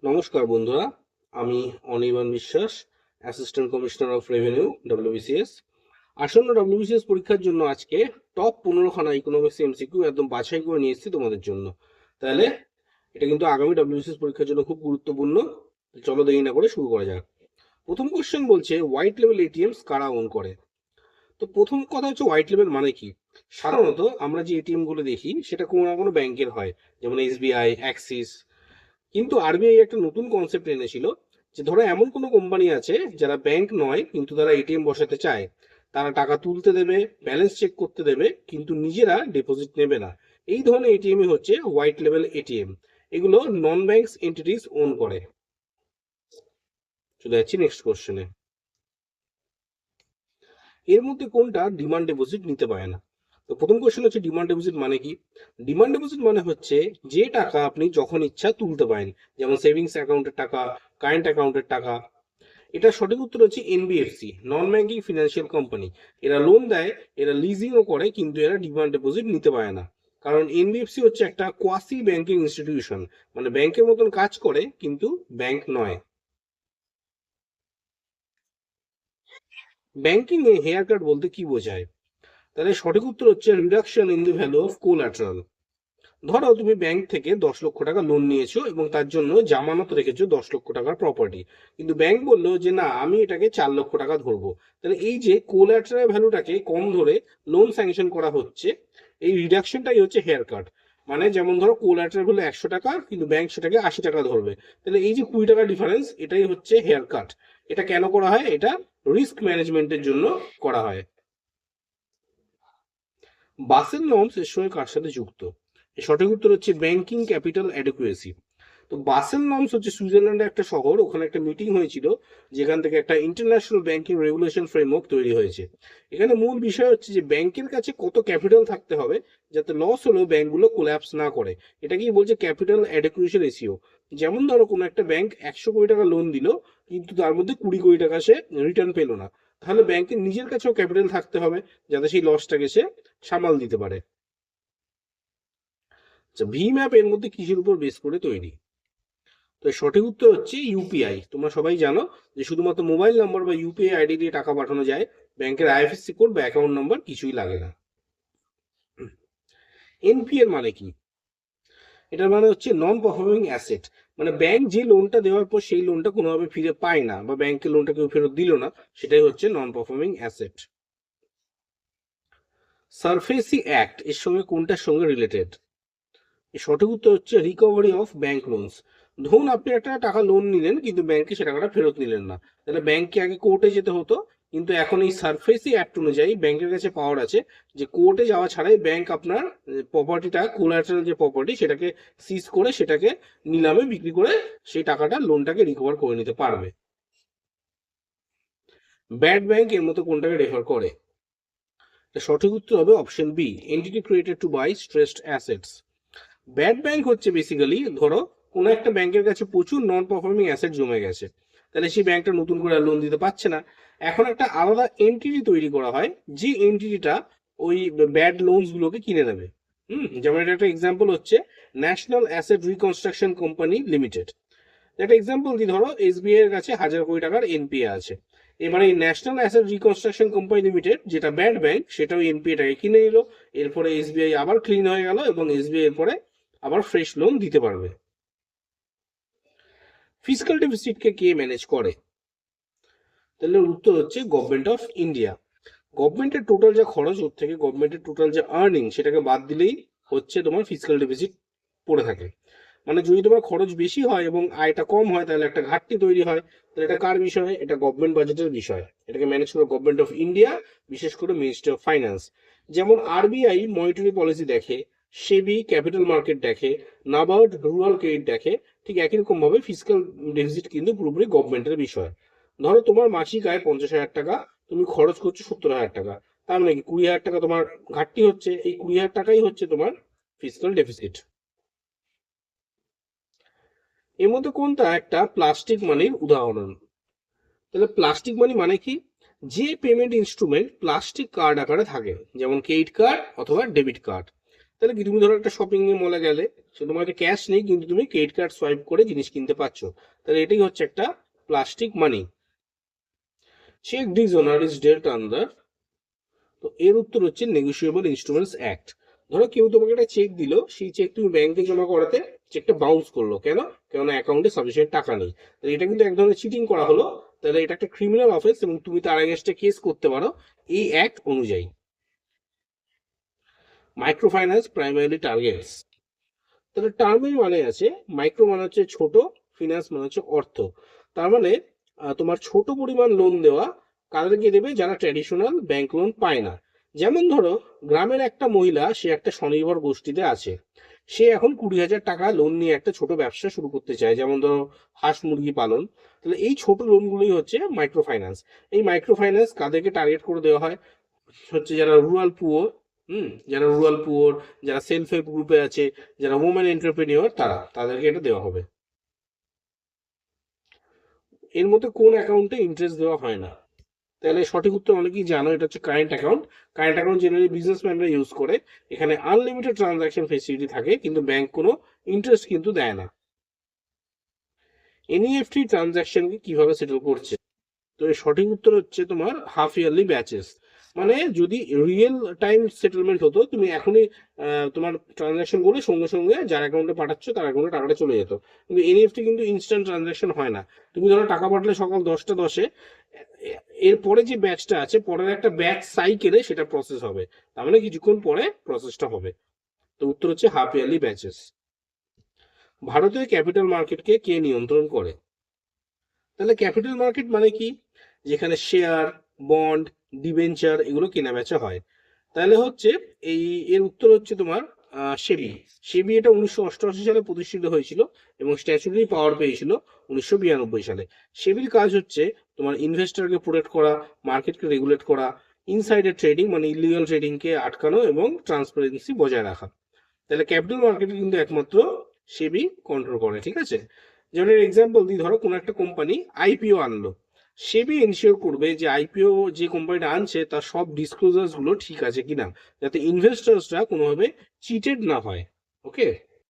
নমস্কার বন্ধুরা, আমি অনির্বাণ বিশ্বাস, assistant commissioner of revenue, WBCS. আসন্ন ডব্লিউবিসিএস পরীক্ষার জন্য আজকে টপ 15খানা ইকোনমিক্স এমসিকিউ একদম বাছাই করে নিয়ে এসেছি তোমাদের জন্য। তাহলে এটা কিন্তু আগামী ডব্লিউবিসিএস পরীক্ষার জন্য খুব গুরুত্বপূর্ণ। চলো দেরি না করে শুরু করা যাক। প্রথম কোশ্চেন বলছে হোয়াইট লেভেল এটিএমস কারা ওন করে। তো প্রথম কথা হচ্ছে হোয়াইট লেভেল মানে কি। সাধারণত আমরা যে এটিএম গুলো দেখি সেটা কোনো না কোনো ব্যাংকের হয়, যেমন এসবিআই, অ্যাক্সিস। কিন্তু আরবিআই একটা নতুন কনসেপ্ট এনেছিল, যে ধরো এমন কোনো কোম্পানি আছে যারা ব্যাংক নয় কিন্তু তারা এটিএম বসাতে চায়। তারা টাকা তুলতে দেবে, ব্যালেন্স চেক করতে দেবে, কিন্তু নিজেরা ডিপোজিট নেবে না। এই ধরনের এটিএম হচ্ছে হোয়াইট লেভেল এটিএম। এগুলো নন ব্যাংকস এন্টিটিস ওন করে। চলে যাচ্ছি নেক্সট কোশ্চেনে। এর মধ্যে কোনটা ডিমান্ড ডিপোজিট নিতে পারে না। তো প্রথম কোশ্চেন হচ্ছে ডিমান্ড ডিপোজিট মানে কি। ডিমান্ড ডিপোজিট মানে হচ্ছে যে টাকা আপনি যখন ইচ্ছা তুলতে পারেন, যেমন সেভিংস অ্যাকাউন্টের টাকা, কারেন্ট অ্যাকাউন্টের টাকা। এটা সঠিক উত্তর হচ্ছে NBFC, non banking financial company. এরা লোন দেয়, এরা লিজিংও করে, কিন্তু এরা ডিমান্ড ডিপোজিট নিতে পারে না। কারণ এনবিএফসি হচ্ছে একটা কোয়াসি ব্যাংকিং ইনস্টিটিউশন, মানে ব্যাংকের মতন কাজ করে কিন্তু ব্যাংক নয়। ব্যাংকিং এ হেয়ার কাট বলতে কি বোঝায়? তাহলে সঠিক উত্তর হচ্ছে reduction in the value of collateral. ধরো তুমি ব্যাংক থেকে 10 লক্ষ টাকা লোন নিয়েছো এবং তার জন্য জামানত রেখেছো 10 লক্ষ টাকার প্রপার্টি, কিন্তু ব্যাংক বললো যে না, আমি এটাকে 4 লক্ষ টাকা ধরবো। তাহলে এই যে কোল্যাটারাল ভ্যালুটাকে কম ধরে লোন স্যাংশন করা হচ্ছে, এই রিডাকশনটাই হচ্ছে হেয়ার কাট। মানে যেমন ধরো কোল্যাটারাল ভ্যালু 100 টাকা, কিন্তু ব্যাংক সেটাকে 80 টাকা ধরবে। তাহলে এই যে 20 টাকা ডিফারেন্স, এটাই হচ্ছে হেয়ার কাট। এটা কেন করা হয়? এটা রিস্ক ম্যানেজমেন্টের জন্য করা হয়। বাসেল নর্মস এর সঙ্গে কার সাথে যুক্ত? এর সঠিক উত্তর হচ্ছে ব্যাংকিং ক্যাপিটাল অ্যাডেকুয়েসি। তো বাসেল নর্মস হচ্ছে সুইজারল্যান্ডের একটা শহর, ওখানে একটা মিটিং হয়েছিল, যেখান থেকে একটা ইন্টারন্যাশনাল ব্যাংকিং রেগুলেশন ফ্রেমওয়ার্ক তৈরি হয়েছে। এখানে মূল বিষয় হচ্ছে যে ব্যাংকের কাছে কত ক্যাপিটাল থাকতে হবে যাতে লস হলেও ব্যাংকগুলো কোল্যাপস না করে। এটাকেই বলছে ক্যাপিটাল অ্যাডেকুয়েসি রেশিও। যেমন ধরো কোনো একটা ব্যাংক 100 কোটি টাকা লোন দিল, কিন্তু তার মধ্যে 20 কোটি টাকা সে রিটার্ন পেলো না, তাহলে ব্যাংকের নিজের কাছেও ক্যাপিটাল থাকতে হবে যাতে সেই লসটাকে সে সামাল দিতে পারে। আচ্ছা, ভীম অ্যাপ এর মধ্যে কিসের উপর বেস করে তৈরি? তো এর সঠিক উত্তর হচ্ছে ইউপিআই। তোমরা সবাই জানো যে শুধুমাত্র মোবাইল নাম্বার বা ইউপিআই আইডি দিয়ে টাকা পাঠানো যায়, ব্যাংকের আইএফএসসি কোড বা অ্যাকাউন্ট নাম্বার কিছুই লাগে না। এনপিএর মানে কি? এটার মানে হচ্ছে নন পারফর্মিং অ্যাসেট। মানে ব্যাংক যে লোনটা দেওয়ার পর সেই লোনটা কোনোভাবে ফিরে পায় না, বা ব্যাংকের লোনটা কেউ ফেরত দিল না, সেটাই হচ্ছে নন পারফর্মিং অ্যাসেট। সারফেসি অ্যাক্ট এর সঙ্গে কোনটার সঙ্গে রিলেটেড? এর সঠিক উত্তর হচ্ছে রিকভারি অফ ব্যাংক লোনস। ধরুন আপনি একটা টাকা লোন নিলেন, কিন্তু ব্যাংকে সে টাকাটা ফেরত নিলেন না, তাহলে ব্যাংকে আগে কোর্টে যেতে হতো। কিন্তু এখন এই সারফেসি অ্যাক্ট অনুযায়ী ব্যাংকের কাছে পাওয়ার আছে যে কোর্টে যাওয়া ছাড়াই ব্যাংক আপনার প্রপার্টিটা, কোলাটারাল যে প্রপার্টি, সেটাকে সিজ করে সেটাকে নিলামে বিক্রি করে সেই টাকাটা, লোনটাকে রিকভার করে নিতে পারবে। ব্যাড ব্যাংক এর মতো কোনটাকে রেফার করে? সঠিক উত্তর হবে option B, entity created to buy stressed assets. Bad bank হচ্ছে বেসিক্যালি, ধরো কোনো একটা ব্যাংকের কাছে প্রচুর নন পারফর্মিং অ্যাসেট জমে গেছে, তাহলে সেই ব্যাংকটা নতুন করে লোন দিতে পারছে না। এখন একটা আলাদা এন্টিটি তৈরি করা হয়, যে এন্টিটিটা ওই ব্যাড লোনস গুলোকে কিনে নেবে। যেমন এটা একটা এক্সাম্পল হচ্ছে national asset reconstruction company limited. একটা এক্সাম্পল দিই, ধরো এসবিআই এর কাছে 1000 কোটি টাকার এনপিএ আছে। এবারে এই national asset reconstruction company limited, যেটা ব্যাড ব্যাংক, সেটাও এনপিএটাকে কিনে নিল। এরপরে এসবিআই আবার ক্লিন হয়ে গেল এবং এসবিআই এর পরে আবার ফ্রেশ লোন দিতে পারবে। ফিসকাল ডেফিসিটকে কে ম্যানেজ করে? তাহলে উত্তর হচ্ছে গভর্নমেন্ট অফ ইন্ডিয়া। গভর্নমেন্টের টোটাল যা খরচ, ওর থেকে গভর্নমেন্টের টোটাল যে আর্নিং, সেটাকে বাদ দিলেই হচ্ছে তোমার ফিসকাল ডেফিসিট পড়ে থাকে। মানে যদি তোমার খরচ বেশি হয় এবং আয়টা কম হয়, তাহলে একটা ঘাটতি তৈরি হয়। তাহলে এটা কার বিষয়? এটা গভর্নমেন্ট বাজেটের বিষয়। এটাকে ম্যানেজ করে গভর্নমেন্ট অফ ইন্ডিয়া, বিশেষ করে মিনিস্ট্রি অফ ফাইন্যান্স। যেমন আরবিআই মনিটারি পলিসি দেখে, সেবি ক্যাপিটাল মার্কেট দেখে, নাবার্ড রুরাল ক্রেডিট দেখে, ঠিক একই রকম ভাবে ফিসকাল ডেফিসিট কিন্তু পুরোপুরি গভর্নমেন্টের বিষয়। ধরো তোমার মাসিক আয় 50,000 টাকা, তুমি খরচ করছো 70,000 টাকা, তার মানে কি 20,000 টাকা তোমার ঘাটতি হচ্ছে। এই 20,000 টাকাই হচ্ছে তোমার ফিসকাল ডেফিসিট। এর মধ্যে কোনটা একটা প্লাস্টিক মানির উদাহরণ? তাহলে প্লাস্টিক মানি মানে কি? যে পেমেন্ট ইনস্ট্রুমেন্ট প্লাস্টিক কার্ড আকারে থাকে, যেমন ক্রেডিট কার্ড অথবা ডেবিট কার্ড। তাহলে কি তুমি ধরো একটা শপিং মলে গেলে, সে তোমার কাছে ক্যাশ নেই কিন্তু তুমি ক্রেডিট কার্ড সোয়াইপ করে জিনিস কিনতে পারছো, তাহলে এটাই হচ্ছে একটা plastic money. Cheque dishonour is ডেট আন্ডার, তো এর উত্তর হচ্ছে নেগোশিয়েবল ইনস্ট্রুমেন্টস অ্যাক্ট। ধরো কেউ তোমাকে একটা চেক দিল, সেই চেক তুমি ব্যাংকে জমা করাতে চেকটা বাউন্স করলো, কেন? কেননা অ্যাকাউন্টে সাফিসিয়েন্ট টাকা নেই। তাহলে এটা কিন্তু এক ধরনের চিটিং করা হলো, তাহলে এটা একটা ক্রিমিনাল অফেন্স এবং তুমি তার এগেনস্টে কেস করতে পারো এই অ্যাক্ট অনুযায়ী। মাইক্রো ফাইন্যান্স প্রাইমারি টার্গেটস, তাহলে টার্মের মানে আছে, মাইক্রো মানে হচ্ছে ছোট, ফিনান্স মানে হচ্ছে অর্থ। তার মানে তোমার ছোট পরিমাণ লোন দেওয়া কাদেরকে দেবে? যারা ট্র্যাডিশনাল ব্যাংক লোন পায় না। যেমন ধরো গ্রামের একটা মহিলা, সে একটা স্বনির্ভর গোষ্ঠীতে আছে, সে এখন 20,000 টাকা লোন নিয়ে একটা ছোট ব্যবসা শুরু করতে চায়, যেমন ধরো হাঁস মুরগি পালন। তাহলে এই ছোট লোনগুলোই হচ্ছে মাইক্রো ফাইন্যান্স। এই মাইক্রো ফাইন্যান্স কাদেরকে টার্গেট করে দেওয়া হয়? হচ্ছে যারা রুরাল পুয়ার, যারা রুরাল পুয়ার, যারা সেলফ হেল্প গ্রুপে আছে, যারা ওমেন এন্টারপ্রেনিওর, তাদেরকে এটা দেওয়া হবে। এর মধ্যে কোন অ্যাকাউন্টে ইন্টারেস্ট দেওয়া হয় না? তাহলে সঠিক উত্তর অনেকেই জানো, এটা হচ্ছে current account. Current account generally বিজনেসম্যানরা ইউজ করে। এখানে আনলিমিটেড ট্রানজাকশন ফেসিলিটি থাকে, কিন্তু ব্যাংক কোনো ইন্টারেস্ট কিন্তু দেয় না। এনইএফটি ট্রানজাকশনকে কিভাবে সেটেল করছে? তো এর সঠিক উত্তর হচ্ছে তোমার হাফ ইয়ারলি ব্যাচেস। মানে যদি রিয়েল টাইম সেটেলমেন্ট হতো, তুমি এখনই তোমার ট্রানজাকশন করে সঙ্গে সঙ্গে যার অ্যাকাউন্টে পাঠাচ্ছ তার অ্যাকাউন্টে টাকাটা চলে যেত। কিন্তু এনইএফটি কিন্তু ইনস্ট্যান্ট ট্রানজাকশন হয় না। তুমি ধরো টাকা পাঠালে সকাল 10টা 10-এ, এরপরে যে ব্যাচটা আছে, পরের একটা ব্যাচ সাইকেলে সেটা প্রসেস হবে, তার মানে কিছুক্ষণ পরে প্রসেসটা হবে। তো উত্তর হচ্ছে হাফ ইয়ারলি ব্যাচেস। ভারতীয় ক্যাপিটাল মার্কেটকে কে নিয়ন্ত্রণ করে? তাহলে ক্যাপিটাল মার্কেট মানে কি? যেখানে শেয়ার, বন্ড, ডিবেঞ্চার এগুলো কেনা বেচা হয়। তাহলে হচ্ছে এই, এর উত্তর হচ্ছে তোমার সেবি। সেবি এটা 1988 সালে প্রতিষ্ঠিত হয়েছিল এবং স্ট্যাচুটরি পাওয়ার পেয়েছিল 1992 সালে। সেবির কাজ হচ্ছে তোমার ইনভেস্টরকে প্রোটেক্ট করা, মার্কেটকে রেগুলেট করা, ইনসাইডার ট্রেডিং মানে ইলিগাল ট্রেডিংকে আটকানো এবং ট্রান্সপারেন্সি বজায় রাখা। তাহলে ক্যাপিটাল মার্কেট কিন্তু একমাত্র সেবি কন্ট্রোল করে, ঠিক আছে? যেমন এক্সাম্পল দিই, ধরো কোনো একটা কোম্পানি আইপিও আনলো, সেবি এনশিওর করবে যে আইপিও যে কোম্পানিটা আনছে তার সব ডিসক্লোজার্স গুলো ঠিক আছে কিনা, যাতে ইনভেস্টার্সরা কোনোভাবে চিটেড না হয়। ওকে।